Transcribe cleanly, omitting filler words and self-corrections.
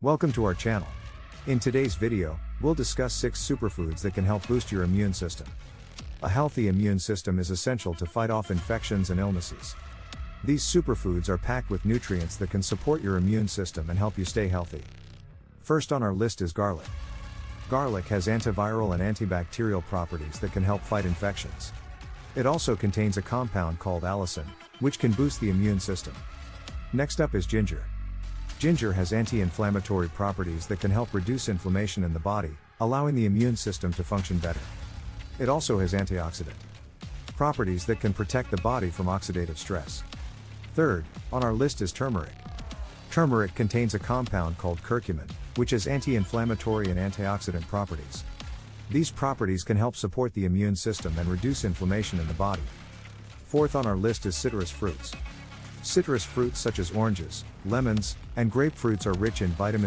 Welcome to our channel. In today's video, we'll discuss 6 superfoods that can help boost your immune system. A healthy immune system is essential to fight off infections and illnesses. These superfoods are packed with nutrients that can support your immune system and help you stay healthy. First on our list is garlic. Garlic has antiviral and antibacterial properties that can help fight infections. It also contains a compound called allicin, which can boost the immune system. Next up is ginger. Ginger has anti-inflammatory properties that can help reduce inflammation in the body, allowing the immune system to function better. It also has antioxidant properties that can protect the body from oxidative stress. Third, on our list is turmeric. Turmeric contains a compound called curcumin, which has anti-inflammatory and antioxidant properties. These properties can help support the immune system and reduce inflammation in the body. Fourth on our list is citrus fruits. Citrus fruits such as oranges, lemons, and grapefruits are rich in vitamin